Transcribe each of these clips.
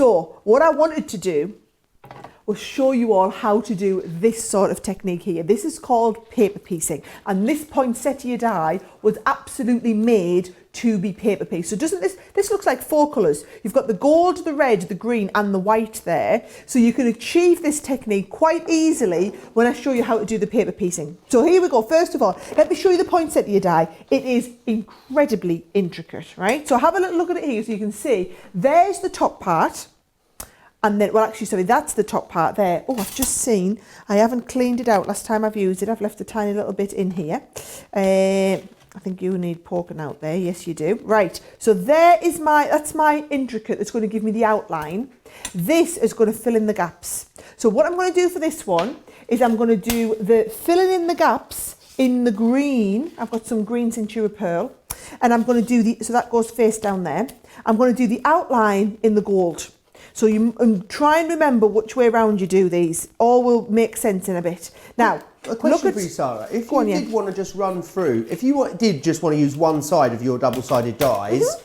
So what I wanted to do was show you all how to do this sort of technique here. This is called paper piecing, and this poinsettia die was absolutely made to be paper pieced. So doesn't this looks like 4 colours. You've got the gold, the red, the green and the white there. So you can achieve this technique quite easily when I show you how to do the paper piecing. So here we go. First of all, let me show you the poinsettia die. It is incredibly intricate, right? So have a little look at it here so you can see there's the top part. And then, well, actually, sorry, that's the top part there. Oh, I've just seen, I haven't cleaned it out. Last time I've used it, I've left a tiny little bit in here. I think you need poking out there. Yes, you do. Right. So there is that's my intricate that's going to give me the outline. This is going to fill in the gaps. So what I'm going to do for this one is I'm going to do the filling in the gaps in the green. I've got some green Centura Pearl. And I'm going to do so that goes face down there. I'm going to do the outline in the gold. So you try and remember which way around you do these. All will make sense in a bit. Now, a question for you, Sarah. If you did want to just run through, if you did just want to use one side of your double-sided dies,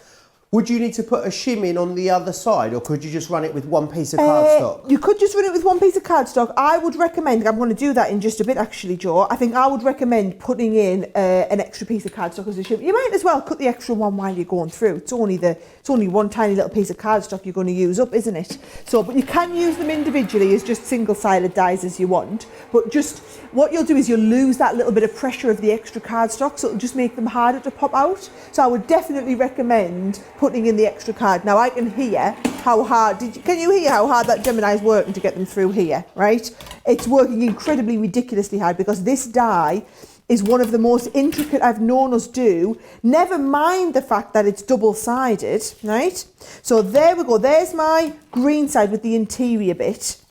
would you need to put a shim in on the other side, or could you just run it with one piece of cardstock? You could just run it with one piece of cardstock. I would recommend, I'm going to do that in just a bit actually, Joe. I think I would recommend putting in an extra piece of cardstock as a shim. You might as well cut the extra one while you're going through. It's only one tiny little piece of cardstock you're going to use up, isn't it? So, but you can use them individually as just single-sided dies as you want. But just what you'll do is you'll lose that little bit of pressure of the extra cardstock, so it'll just make them harder to pop out. So I would definitely recommend putting in the extra card. Now I can hear how hard, can you hear how hard that Gemini's working to get them through here, right? It's working incredibly ridiculously hard because this die is one of the most intricate I've known us do, never mind the fact that it's double-sided, right? So there we go, there's my green side with the interior bit.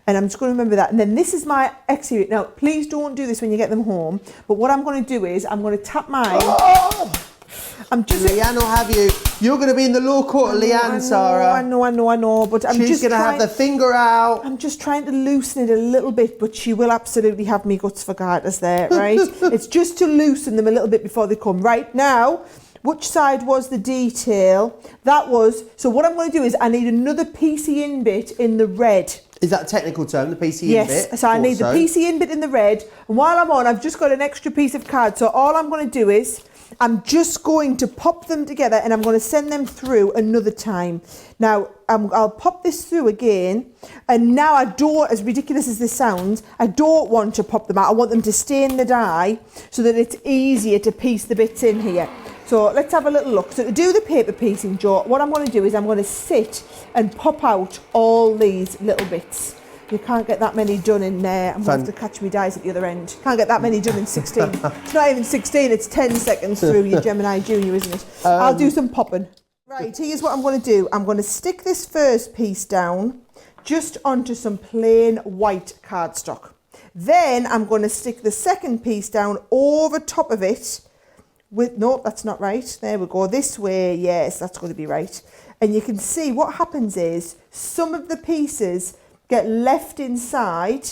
And I'm just going to remember that. And then this is my exterior. Now, please don't do this when you get them home. But what I'm going to do is I'm going to tap mine. Oh! Leanne will have you. You're going to be in the law court of Leanne, Sarah. I know. But She's going to have the finger out. I'm just trying to loosen it a little bit, but she will absolutely have me guts for garters there, right? It's just to loosen them a little bit before they come. Right now, which side was the detail? That was, so what I'm going to do is I need another PC in bit in the red. Is that a technical term, the PC in bit? Yes, so I need the PC in bit in the red. And while I'm on, I've just got an extra piece of card. So all I'm going to do is I'm just going to pop them together and I'm going to send them through another time. Now, I'll pop this through again. And now I don't, as ridiculous as this sounds, I don't want to pop them out. I want them to stay in the die so that it's easier to piece the bits in here. So let's have a little look. So to do the paper piecing, Joe, what I'm going to do is I'm going to sit and pop out all these little bits. You can't get that many done in there. I'm going to have to catch me dies at the other end. Can't get that many done in 16. It's not even 16, it's 10 seconds through your Gemini Junior, isn't it? I'll do some popping. Right, here's what I'm going to do. I'm going to stick this first piece down just onto some plain white cardstock. Then I'm going to stick the second piece down over top of it with, no, that's not right. There we go. This way, yes, that's going to be right. And you can see what happens is some of the pieces get left inside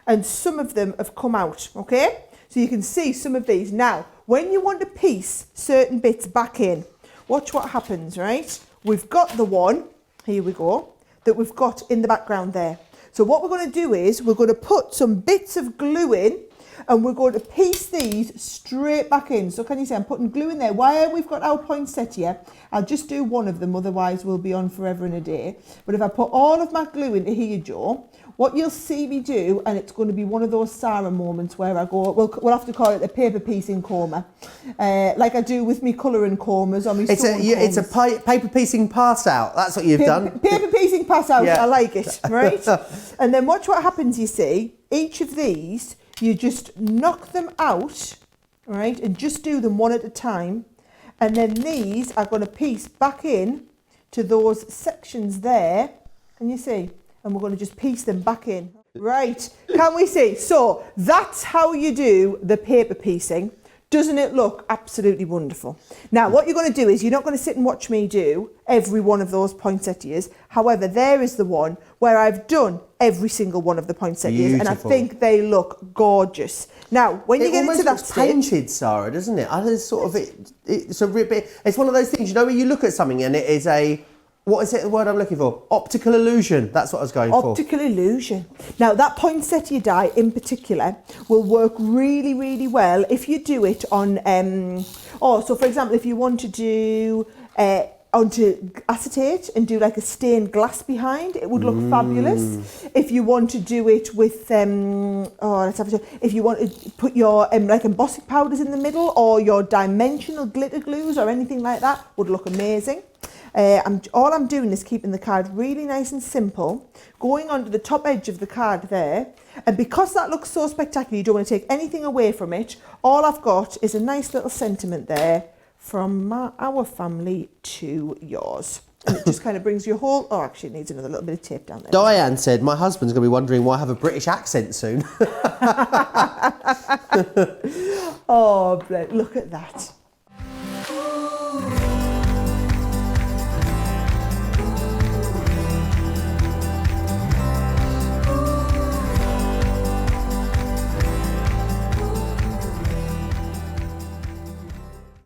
and some of them have come out, okay? So you can see some of these. Now, when you want to piece certain bits back in, watch what happens, right? We've got the one, here we go, that we've got in the background there. So what we're going to do is we're going to put some bits of glue in and we're going to piece these straight back in. So can you see I'm putting glue in there? While we've got our poinsettia, I'll just do one of them, otherwise we'll be on forever and a day. But if I put all of my glue into here, Joe, what you'll see me do, and it's going to be one of those Sara moments where I go, we'll have to call it a paper piecing coma, like I do with me colouring comas or me stone comas. It's a paper piecing pass out. That's what you've done. Paper piecing pass out. Yeah. I like it, right? And then watch what happens. You see, each of these, you just knock them out, right, and just do them one at a time. And then these are going to piece back in to those sections there. Can you see? And we're going to just piece them back in. Right, can we see? So that's how you do the paper piecing. Doesn't it look absolutely wonderful? Now, what you're going to do is you're not going to sit and watch me do every one of those poinsettias. However, there is the one where I've done every single one of the poinsettias. Beautiful. And I think they look gorgeous. Now, when you get into that stage... It almost looks painted, Sarah, doesn't it? It's one of those things, you know, where you look at something and it is a what is it, the word I'm looking for? Optical illusion. That's what I was going for. Optical illusion. Now, that poinsettia die in particular will work really, really well if you do it on, so for example, if you want to do onto acetate and do like a stained glass behind, it would look fabulous. If you want to do it with, if you want to put your like embossing powders in the middle or your dimensional glitter glues or anything like that, would look amazing. All I'm doing is keeping the card really nice and simple, going onto the top edge of the card there, and because that looks so spectacular, you don't want to take anything away from it. All I've got is a nice little sentiment there from our family to yours. And it just kind of brings your whole... Oh, actually, it needs another little bit of tape down there. Diane said, my husband's going to be wondering why I have a British accent soon. Oh, look at that.